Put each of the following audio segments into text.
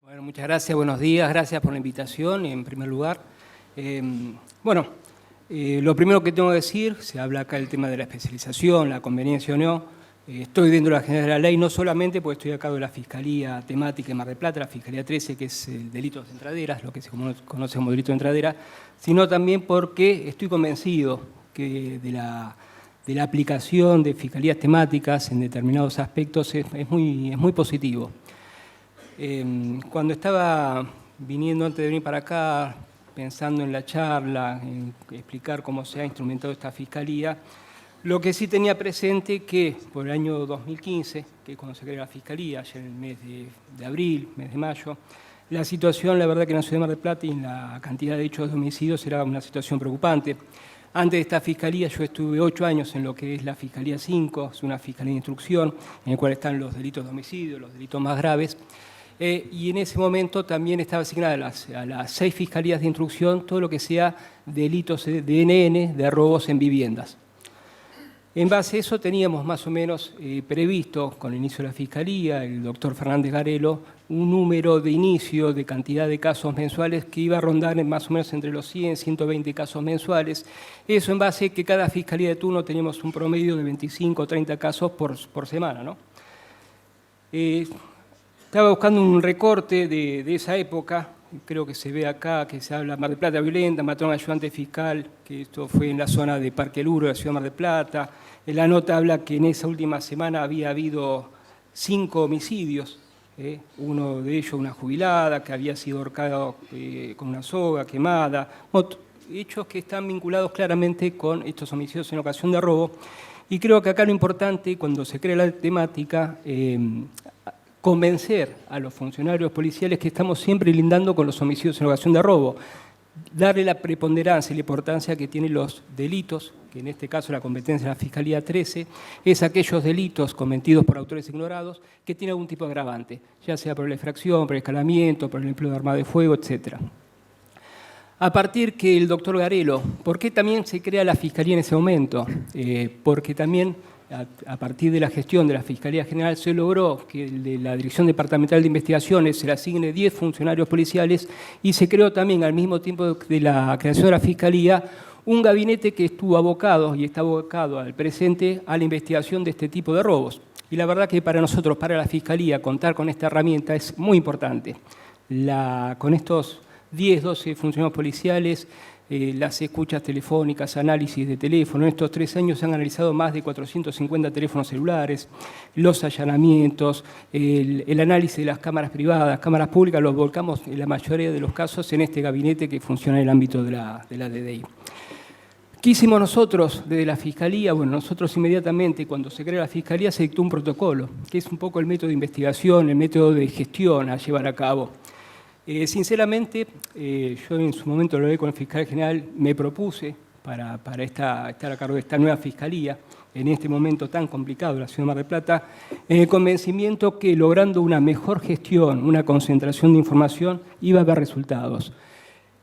Bueno, muchas gracias, buenos días, gracias por la invitación en primer lugar. Lo primero que tengo que decir, se habla acá del tema de la especialización, la conveniencia o no. Estoy dentro de la General de la Ley, no solamente porque estoy acá de la Fiscalía Temática de Mar del Plata, la Fiscalía 13, que es el delito de entraderas, lo que se conoce como delito de entradera, sino también porque estoy convencido que de la aplicación de fiscalías temáticas en determinados aspectos es muy positivo. Cuando estaba viniendo antes de venir para acá, pensando en la charla, en explicar cómo se ha instrumentado esta fiscalía, lo que sí tenía presente que por el año 2015, que es cuando se crea la fiscalía, ya en el mes de abril, mes de mayo, la situación, la verdad que en la ciudad de Mar del Plata y en la cantidad de hechos de homicidios era una situación preocupante. Antes de esta fiscalía yo estuve 8 años en lo que es la Fiscalía 5, es una fiscalía de instrucción, en la cual están los delitos de homicidio, los delitos más graves. Y en ese momento también estaba asignada a las 6 fiscalías de instrucción todo lo que sea delitos de NN, de robos en viviendas. En base a eso teníamos más o menos previsto, con el inicio de la fiscalía, el doctor Fernández Garelo, un número de inicio de cantidad de casos mensuales que iba a rondar más o menos entre los 100 y 120 casos mensuales. Eso en base a que cada fiscalía de turno teníamos un promedio de 25 o 30 casos por semana, ¿no? Estaba buscando un recorte de esa época, creo que se ve acá, que se habla de Mar del Plata violenta, mató a un ayudante fiscal, que esto fue en la zona de Parque Luro, de la ciudad de Mar del Plata. En la nota habla que en esa última semana había habido 5 homicidios, uno de ellos una jubilada, que había sido ahorcada con una soga, quemada, hechos que están vinculados claramente con estos homicidios en ocasión de robo. Y creo que acá lo importante, cuando se crea la temática, convencer a los funcionarios policiales que estamos siempre lindando con los homicidios en ocasión de robo, darle la preponderancia y la importancia que tienen los delitos, que en este caso la competencia de la Fiscalía 13, es aquellos delitos cometidos por autores ignorados que tienen algún tipo de agravante, ya sea por la infracción, por el escalamiento, por el empleo de arma de fuego, etc. A partir que el doctor Garelo, ¿por qué también se crea la Fiscalía en ese momento? Porque también a partir de la gestión de la Fiscalía General se logró que de la Dirección Departamental de Investigaciones se le asigne 10 funcionarios policiales y se creó también al mismo tiempo de la creación de la Fiscalía un gabinete que estuvo abocado y está abocado al presente a la investigación de este tipo de robos. Y la verdad que para nosotros, para la Fiscalía, contar con esta herramienta es muy importante. Con estos 10, 12 funcionarios policiales, las escuchas telefónicas, análisis de teléfono. En estos 3 años se han analizado más de 450 teléfonos celulares, los allanamientos, el análisis de las cámaras privadas, cámaras públicas, los volcamos en la mayoría de los casos en este gabinete que funciona en el ámbito de la DDI. ¿Qué hicimos nosotros desde la Fiscalía? Bueno, nosotros inmediatamente, cuando se crea la Fiscalía, se dictó un protocolo, que es un poco el método de investigación, el método de gestión a llevar a cabo. Sinceramente, yo en su momento lo hablé con el fiscal general, me propuse para estar a cargo de esta nueva fiscalía, en este momento tan complicado de la ciudad de Mar del Plata, en el convencimiento que logrando una mejor gestión, una concentración de información, iba a haber resultados.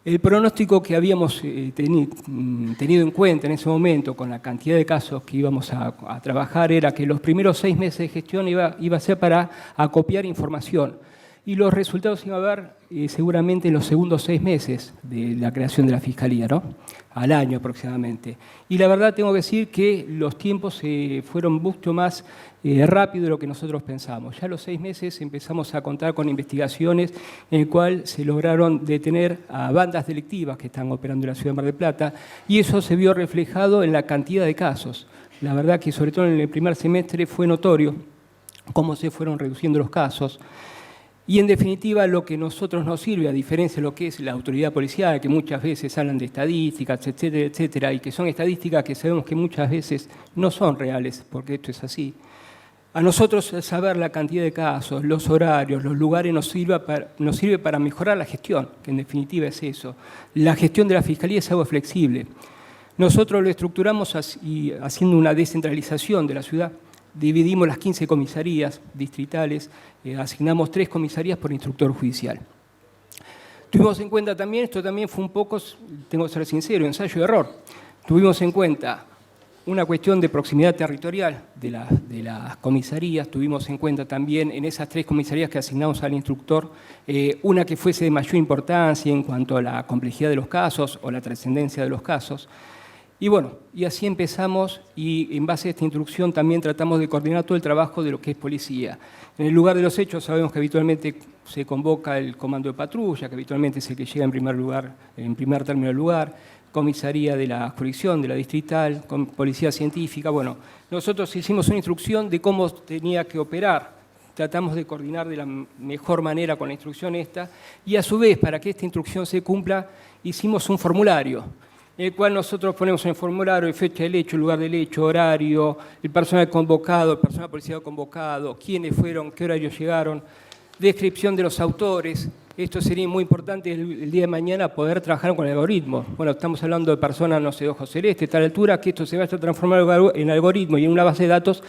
El pronóstico que habíamos tenido en cuenta en ese momento, con la cantidad de casos que íbamos a trabajar, era que los primeros 6 meses de gestión iba a ser para acopiar información. Y los resultados iban a ver seguramente en los segundos 6 meses de la creación de la Fiscalía, ¿no? Al año aproximadamente. Y la verdad tengo que decir que los tiempos fueron mucho más rápido de lo que nosotros pensamos. Ya a los 6 meses empezamos a contar con investigaciones en el cual se lograron detener a bandas delictivas que están operando en la ciudad de Mar del Plata y eso se vio reflejado en la cantidad de casos. La verdad que sobre todo en el primer semestre fue notorio cómo se fueron reduciendo los casos. Y en definitiva lo que a nosotros nos sirve, a diferencia de lo que es la autoridad policial, que muchas veces hablan de estadísticas, etcétera, etcétera, y que son estadísticas que sabemos que muchas veces no son reales, porque esto es así. A nosotros saber la cantidad de casos, los horarios, los lugares nos sirve para mejorar la gestión, que en definitiva es eso. La gestión de la Fiscalía es algo flexible. Nosotros lo estructuramos haciendo una descentralización de la ciudad. Dividimos las 15 comisarías distritales, asignamos 3 comisarías por instructor judicial. Tuvimos en cuenta también, esto también fue un poco, tengo que ser sincero, ensayo y error. Tuvimos en cuenta una cuestión de proximidad territorial de las comisarías. Tuvimos en cuenta también en esas 3 comisarías que asignamos al instructor, una que fuese de mayor importancia en cuanto a la complejidad de los casos o la trascendencia de los casos. Y bueno, y así empezamos, y en base a esta instrucción también tratamos de coordinar todo el trabajo de lo que es policía. En el lugar de los hechos sabemos que habitualmente se convoca el comando de patrulla, que habitualmente es el que llega en primer término del lugar, comisaría de la jurisdicción, de la distrital, con policía científica. Bueno, nosotros hicimos una instrucción de cómo tenía que operar. Tratamos de coordinar de la mejor manera con la instrucción esta, y a su vez, para que esta instrucción se cumpla, hicimos un formulario, en el cual nosotros ponemos en el formulario fecha del hecho, el lugar del hecho, horario, el personal convocado, el personal policial convocado, quiénes fueron, qué horario llegaron, descripción de los autores. Esto sería muy importante el día de mañana poder trabajar con el algoritmo. Bueno, estamos hablando de personas, no sé, de ojo celeste, tal altura, que esto se vaya a transformar en algoritmo y en una base de datos,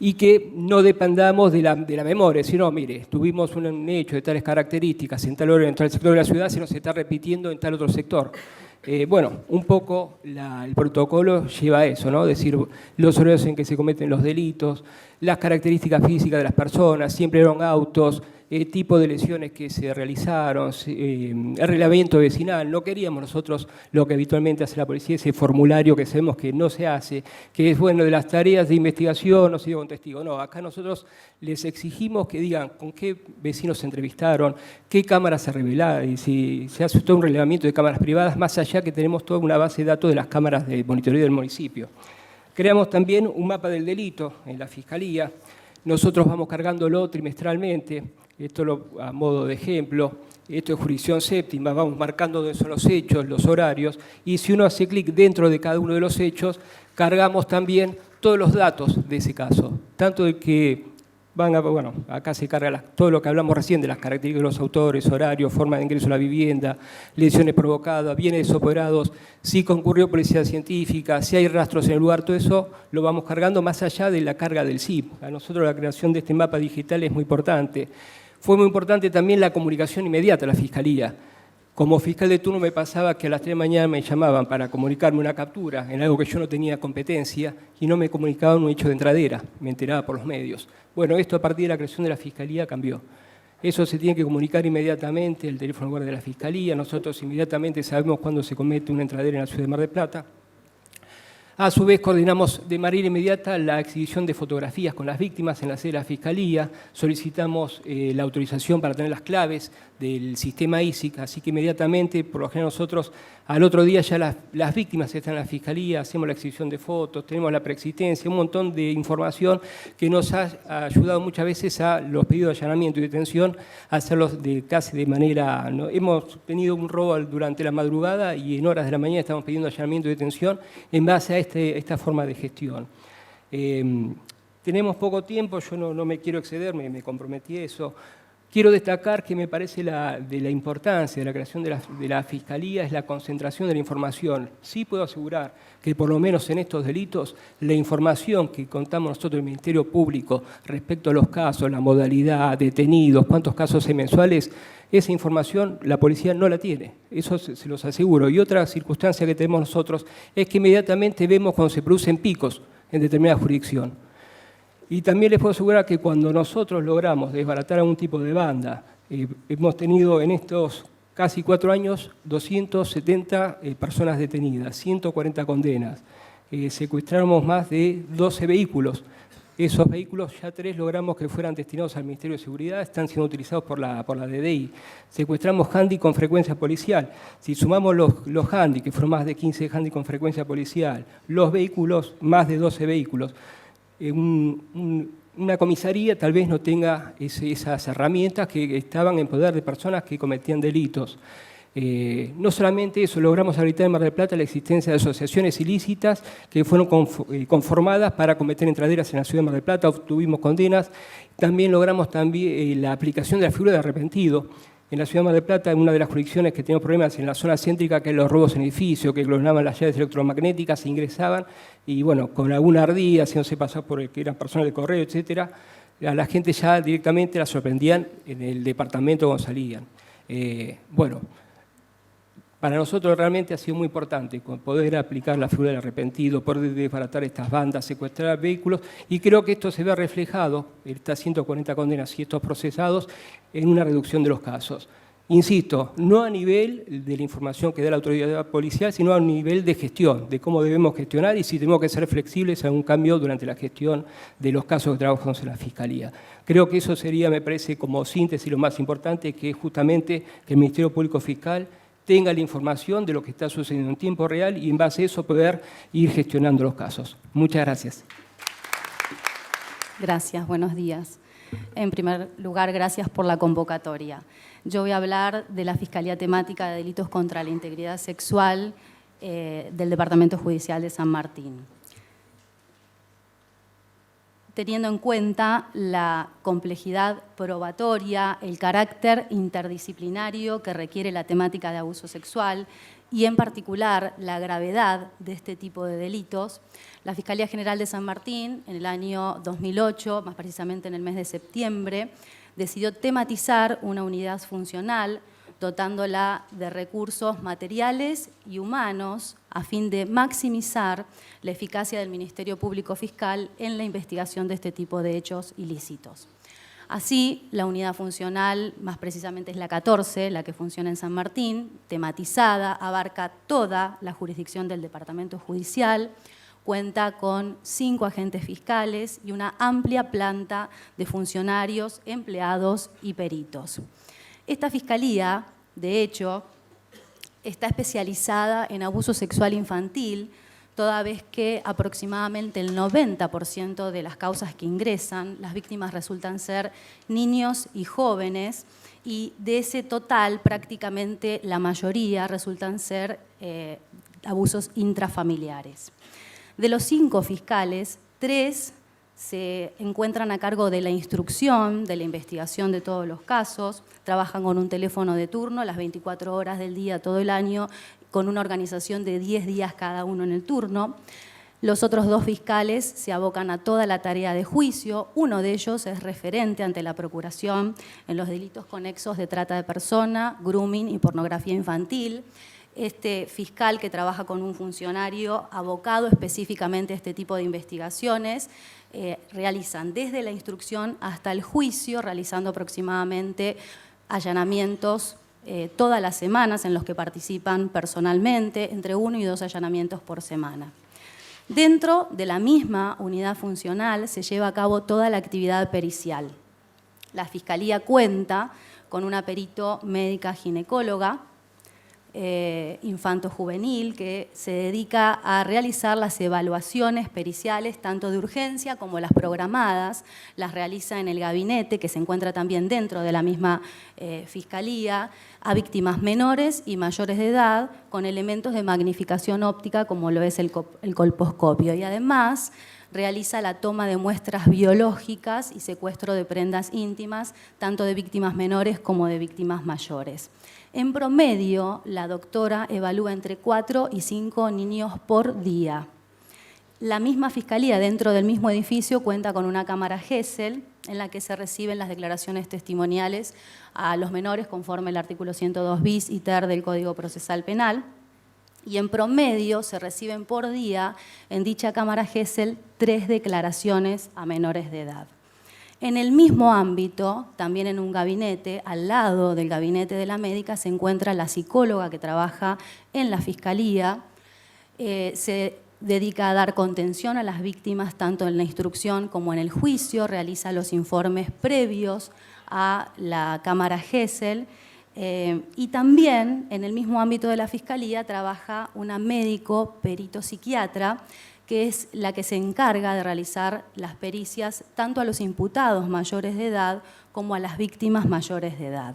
y que no dependamos de la memoria, sino, mire, tuvimos un hecho de tales características en tal hora en tal sector de la ciudad, se nos está repitiendo en tal otro sector. Bueno, un poco el protocolo lleva a eso, ¿no? Es decir, los horarios en que se cometen los delitos, las características físicas de las personas, siempre eran autos, tipo de lesiones que se realizaron, el reglamento vecinal. No queríamos nosotros lo que habitualmente hace la policía, ese formulario que sabemos que no se hace, que es bueno de las tareas de investigación, no se dio con testigo. No, acá nosotros les exigimos que digan con qué vecinos se entrevistaron, qué cámaras se revelaron, y si se hace todo un relevamiento de cámaras privadas, más allá que tenemos toda una base de datos de las cámaras de monitoreo del municipio. Creamos también un mapa del delito en la Fiscalía. Nosotros vamos cargándolo trimestralmente. Esto a modo de ejemplo, esto es jurisdicción séptima, vamos marcando dónde son los hechos, los horarios, y si uno hace clic dentro de cada uno de los hechos, cargamos también todos los datos de ese caso, tanto de que bueno, acá se carga todo lo que hablamos recién de las características de los autores, horarios, forma de ingreso a la vivienda, lesiones provocadas, bienes desoperados, si concurrió policía científica, si hay rastros en el lugar, todo eso lo vamos cargando más allá de la carga del SIP. A nosotros la creación de este mapa digital es muy importante. Fue muy importante también la comunicación inmediata a la Fiscalía. Como fiscal de turno me pasaba que a las 3 de la mañana me llamaban para comunicarme una captura en algo que yo no tenía competencia y no me comunicaban un hecho de entradera, me enteraba por los medios. Bueno, esto a partir de la creación de la Fiscalía cambió. Eso se tiene que comunicar inmediatamente, el teléfono guardia de la Fiscalía, nosotros inmediatamente sabemos cuándo se comete una entradera en la ciudad de Mar del Plata. A su vez, coordinamos de manera inmediata la exhibición de fotografías con las víctimas en la sede de la Fiscalía, solicitamos la autorización para tener las claves del sistema ISIC, así que inmediatamente, por lo general nosotros, al otro día ya las víctimas están en la Fiscalía, hacemos la exhibición de fotos, tenemos la preexistencia, un montón de información que nos ha ayudado muchas veces a los pedidos de allanamiento y detención, a hacerlos casi de manera... ¿no? Hemos tenido un robo durante la madrugada y en horas de la mañana estamos pidiendo allanamiento y detención en base a esta forma de gestión. Tenemos poco tiempo, yo no me quiero exceder, me comprometí a eso. Quiero destacar que me parece de la importancia de la creación de la Fiscalía es la concentración de la información. Sí puedo asegurar que por lo menos en estos delitos la información que contamos nosotros el Ministerio Público respecto a los casos, la modalidad, detenidos, cuántos casos hay mensuales, esa información la policía no la tiene, eso se los aseguro. Y otra circunstancia que tenemos nosotros es que inmediatamente vemos cuando se producen picos en determinada jurisdicción. Y también les puedo asegurar que cuando nosotros logramos desbaratar algún tipo de banda, hemos tenido en estos casi 4 años 270 personas detenidas, 140 condenas, secuestramos más de 12 vehículos. Esos vehículos, ya 3 logramos que fueran destinados al Ministerio de Seguridad, están siendo utilizados por la DDI. Secuestramos handy con frecuencia policial. Si sumamos los handy, que fueron más de 15 handy con frecuencia policial, los vehículos, más de 12 vehículos, una comisaría tal vez no tenga esas herramientas que estaban en poder de personas que cometían delitos. No solamente eso, logramos habilitar en Mar del Plata la existencia de asociaciones ilícitas que fueron conformadas para cometer entraderas en la ciudad de Mar del Plata, obtuvimos condenas. También logramos la aplicación de la figura de arrepentido. En la ciudad de Mar del Plata, en una de las jurisdicciones que teníamos problemas en la zona céntrica, que los robos en edificio, que clonaban las llaves electromagnéticas, se ingresaban y, bueno, con alguna ardía, haciéndose pasar por el que eran personas de correo, etcétera, a la gente ya directamente la sorprendían en el departamento cuando salían. Bueno, Para nosotros realmente ha sido muy importante poder aplicar la figura del arrepentido, poder desbaratar estas bandas, secuestrar vehículos, y creo que esto se ve reflejado, estas 140 condenas y estos procesados, en una reducción de los casos. Insisto, no a nivel de la información que da la autoridad policial, sino a nivel de gestión, de cómo debemos gestionar y si tenemos que ser flexibles a un cambio durante la gestión de los casos que trabajamos en la Fiscalía. Creo que eso sería, me parece, como síntesis lo más importante, que es justamente que el Ministerio Público Fiscal tenga la información de lo que está sucediendo en tiempo real y en base a eso poder ir gestionando los casos. Muchas gracias. Gracias, buenos días. En primer lugar, gracias por la convocatoria. Yo voy a hablar de la Fiscalía Temática de Delitos contra la Integridad Sexual del Departamento Judicial de San Martín. Teniendo en cuenta la complejidad probatoria, el carácter interdisciplinario que requiere la temática de abuso sexual y en particular la gravedad de este tipo de delitos, la Fiscalía General de San Martín en el año 2008, más precisamente en el mes de septiembre, decidió tematizar una unidad funcional dotándola de recursos materiales y humanos a fin de maximizar la eficacia del Ministerio Público Fiscal en la investigación de este tipo de hechos ilícitos. Así, la unidad funcional, más precisamente es la 14, la que funciona en San Martín, tematizada, abarca toda la jurisdicción del Departamento Judicial, cuenta con 5 agentes fiscales y una amplia planta de funcionarios, empleados y peritos. Esta fiscalía, de hecho, está especializada en abuso sexual infantil, toda vez que aproximadamente el 90% de las causas que ingresan, las víctimas resultan ser niños y jóvenes, y de ese total prácticamente la mayoría resultan ser abusos intrafamiliares. De los 5 fiscales, 3 se encuentran a cargo de la instrucción, de la investigación de todos los casos, trabajan con un teléfono de turno las 24 horas del día, todo el año, con una organización de 10 días cada uno en el turno. Los otros 2 fiscales se abocan a toda la tarea de juicio. Uno de ellos es referente ante la Procuración en los delitos conexos de trata de persona, grooming y pornografía infantil. Este fiscal que trabaja con un funcionario abocado específicamente a este tipo de investigaciones, realizan desde la instrucción hasta el juicio, realizando aproximadamente allanamientos todas las semanas en los que participan personalmente, entre 1 y 2 allanamientos por semana. Dentro de la misma unidad funcional se lleva a cabo toda la actividad pericial. La Fiscalía cuenta con una perito médica ginecóloga, infanto-juvenil, que se dedica a realizar las evaluaciones periciales, tanto de urgencia como las programadas, las realiza en el gabinete, que se encuentra también dentro de la misma Fiscalía, a víctimas menores y mayores de edad, con elementos de magnificación óptica, como lo es el colposcopio, y además realiza la toma de muestras biológicas y secuestro de prendas íntimas, tanto de víctimas menores como de víctimas mayores. En promedio, la doctora evalúa entre 4 y 5 niños por día. La misma Fiscalía, dentro del mismo edificio, cuenta con una cámara Gesell en la que se reciben las declaraciones testimoniales a los menores conforme el artículo 102 bis y ter del Código Procesal Penal. Y en promedio se reciben por día en dicha cámara Gesell 3 declaraciones a menores de edad. En el mismo ámbito, también en un gabinete, al lado del gabinete de la médica, se encuentra la psicóloga que trabaja en la Fiscalía. Se dedica a dar contención a las víctimas tanto en la instrucción como en el juicio, realiza los informes previos a la cámara Gesell. Y también en el mismo ámbito de la Fiscalía trabaja una médico perito psiquiatra, que es la que se encarga de realizar las pericias tanto a los imputados mayores de edad como a las víctimas mayores de edad.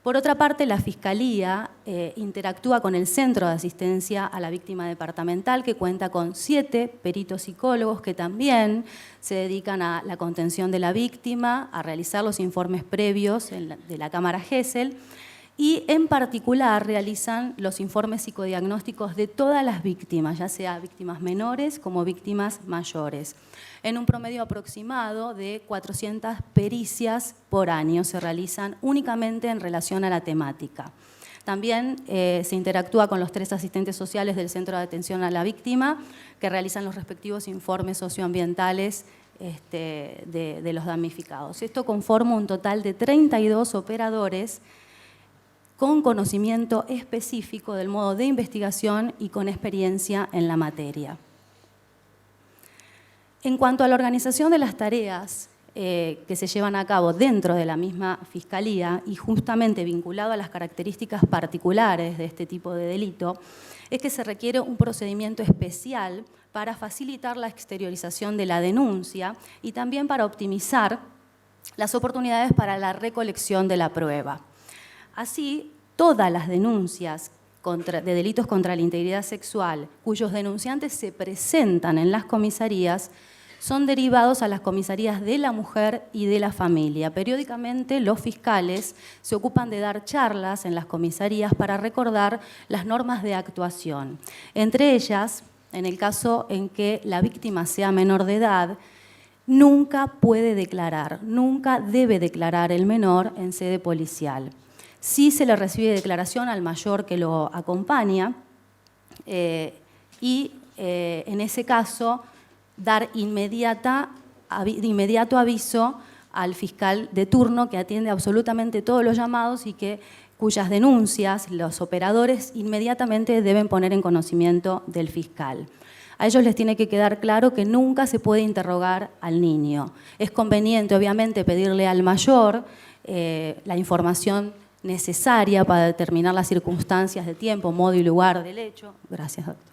Por otra parte, la Fiscalía interactúa con el Centro de Asistencia a la Víctima Departamental, que cuenta con 7 peritos psicólogos que también se dedican a la contención de la víctima, a realizar los informes previos de la cámara Gesell, y en particular realizan los informes psicodiagnósticos de todas las víctimas, ya sea víctimas menores como víctimas mayores. En un promedio aproximado de 400 pericias por año se realizan únicamente en relación a la temática. También se interactúa con los 3 asistentes sociales del Centro de Atención a la Víctima, que realizan los respectivos informes socioambientales de los damnificados. Esto conforma un total de 32 operadores con conocimiento específico del modo de investigación y con experiencia en la materia. En cuanto a la organización de las tareas que se llevan a cabo dentro de la misma Fiscalía y justamente vinculado a las características particulares de este tipo de delito, es que se requiere un procedimiento especial para facilitar la exteriorización de la denuncia y también para optimizar las oportunidades para la recolección de la prueba. Así, todas las denuncias de delitos contra la integridad sexual cuyos denunciantes se presentan en las comisarías son derivados a las comisarías de la mujer y de la familia. Periódicamente los fiscales se ocupan de dar charlas en las comisarías para recordar las normas de actuación. Entre ellas, en el caso en que la víctima sea menor de edad, nunca puede declarar, nunca debe declarar el menor en sede policial. Sí se le recibe declaración al mayor que lo acompaña y en ese caso dar de inmediato aviso al fiscal de turno que atiende absolutamente todos los llamados y cuyas denuncias los operadores inmediatamente deben poner en conocimiento del fiscal. A ellos les tiene que quedar claro que nunca se puede interrogar al niño. Es conveniente, obviamente, pedirle al mayor la información necesaria para determinar las circunstancias de tiempo, modo y lugar del hecho. Gracias, doctor.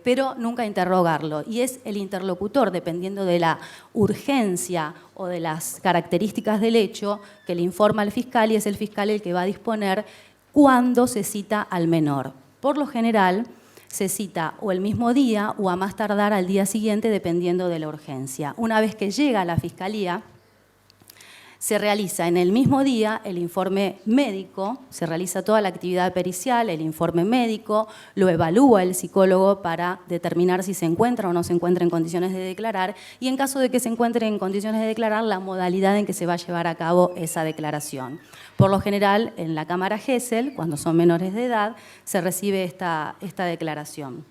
Pero nunca interrogarlo. Y es el interlocutor, dependiendo de la urgencia o de las características del hecho, que le informa al fiscal y es el fiscal el que va a disponer cuándo se cita al menor. Por lo general, se cita o el mismo día o a más tardar al día siguiente, dependiendo de la urgencia. Una vez que llega a la fiscalía, se realiza en el mismo día el informe médico, se realiza toda la actividad pericial, el informe médico, lo evalúa el psicólogo para determinar si se encuentra o no se encuentra en condiciones de declarar y en caso de que se encuentre en condiciones de declarar, la modalidad en que se va a llevar a cabo esa declaración. Por lo general, en la Cámara Gesell, cuando son menores de edad, se recibe esta declaración.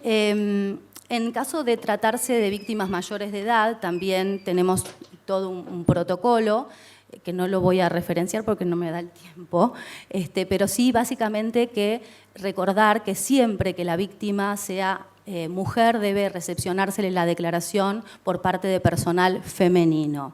En caso de tratarse de víctimas mayores de edad, también tenemos todo un protocolo, que no lo voy a referenciar porque no me da el tiempo, pero sí básicamente que recordar que siempre que la víctima sea mujer debe recepcionársele la declaración por parte de personal femenino.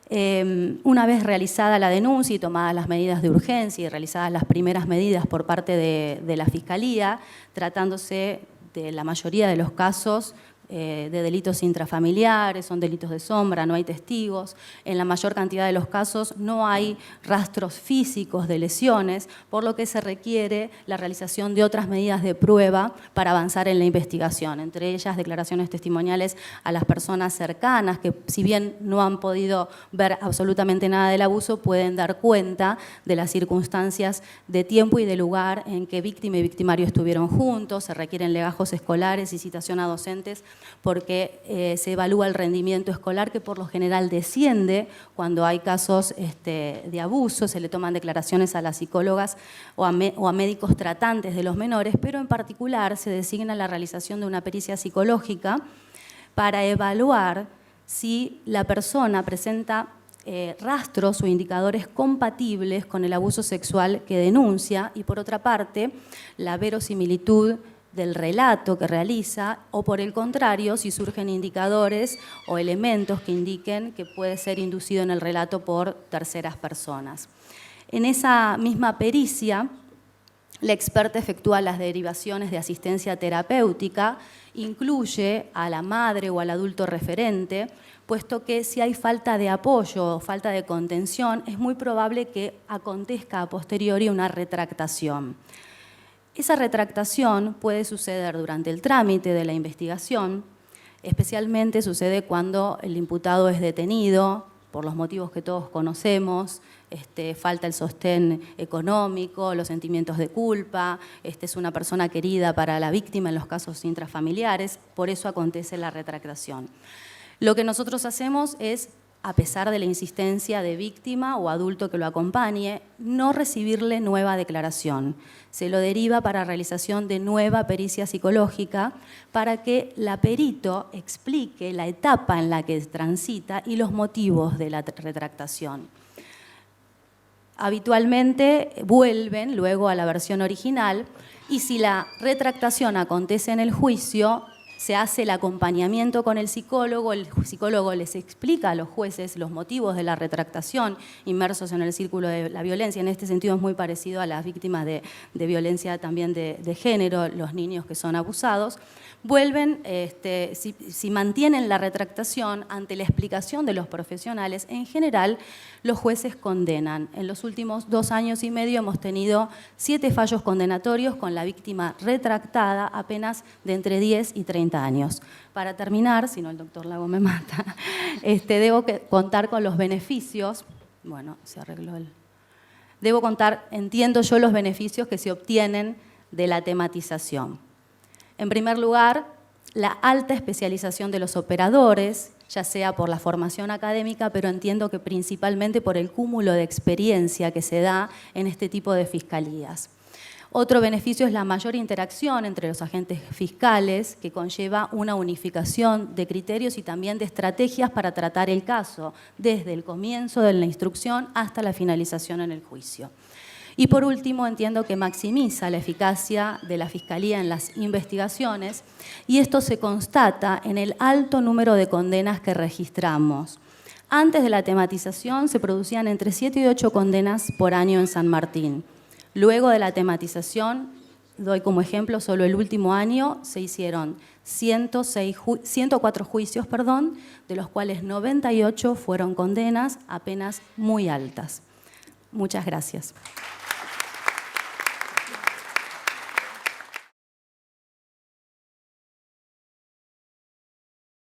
Una vez realizada la denuncia y tomadas las medidas de urgencia y realizadas las primeras medidas por parte de la Fiscalía, tratándose de la mayoría de los casos de delitos intrafamiliares, son delitos de sombra, no hay testigos. En la mayor cantidad de los casos no hay rastros físicos de lesiones, por lo que se requiere la realización de otras medidas de prueba para avanzar en la investigación, entre ellas declaraciones testimoniales a las personas cercanas que, si bien no han podido ver absolutamente nada del abuso, pueden dar cuenta de las circunstancias de tiempo y de lugar en que víctima y victimario estuvieron juntos. Se requieren legajos escolares y citación a docentes porque se evalúa el rendimiento escolar, que por lo general desciende cuando hay casos de abuso. Se le toman declaraciones a las psicólogas o a médicos tratantes de los menores, pero en particular se designa la realización de una pericia psicológica para evaluar si la persona presenta rastros o indicadores compatibles con el abuso sexual que denuncia y, por otra parte, la verosimilitud del relato que realiza, o por el contrario, si surgen indicadores o elementos que indiquen que puede ser inducido en el relato por terceras personas. En esa misma pericia, la experta efectúa las derivaciones de asistencia terapéutica, incluye a la madre o al adulto referente, puesto que si hay falta de apoyo o falta de contención, es muy probable que acontezca a posteriori una retractación. Esa retractación puede suceder durante el trámite de la investigación, especialmente sucede cuando el imputado es detenido, por los motivos que todos conocemos, falta el sostén económico, los sentimientos de culpa, es una persona querida para la víctima en los casos intrafamiliares, por eso acontece la retractación. Lo que nosotros hacemos es a pesar de la insistencia de víctima o adulto que lo acompañe, no recibirle nueva declaración. Se lo deriva para realización de nueva pericia psicológica para que la perito explique la etapa en la que transita y los motivos de la retractación. Habitualmente vuelven luego a la versión original y si la retractación acontece en el juicio, se hace el acompañamiento con el psicólogo les explica a los jueces los motivos de la retractación inmersos en el círculo de la violencia. En este sentido es muy parecido a las víctimas de violencia también de género, los niños que son abusados. Vuelven, si mantienen la retractación ante la explicación de los profesionales, en general los jueces condenan. En los últimos 2 años y medio hemos tenido 7 fallos condenatorios con la víctima retractada apenas de entre 10 y 30 años. Para terminar, si no el doctor Lago me mata, debo contar con los beneficios. Bueno, se arregló el... Debo contar, entiendo yo, los beneficios que se obtienen de la tematización. En primer lugar, la alta especialización de los operadores, ya sea por la formación académica, pero entiendo que principalmente por el cúmulo de experiencia que se da en este tipo de fiscalías. Otro beneficio es la mayor interacción entre los agentes fiscales, que conlleva una unificación de criterios y también de estrategias para tratar el caso, desde el comienzo de la instrucción hasta la finalización en el juicio. Y por último, entiendo que maximiza la eficacia de la Fiscalía en las investigaciones y esto se constata en el alto número de condenas que registramos. Antes de la tematización se producían entre 7 y 8 condenas por año en San Martín. Luego de la tematización, doy como ejemplo, solo el último año se hicieron 104 juicios, de los cuales 98 fueron condenas, apenas muy altas. Muchas gracias.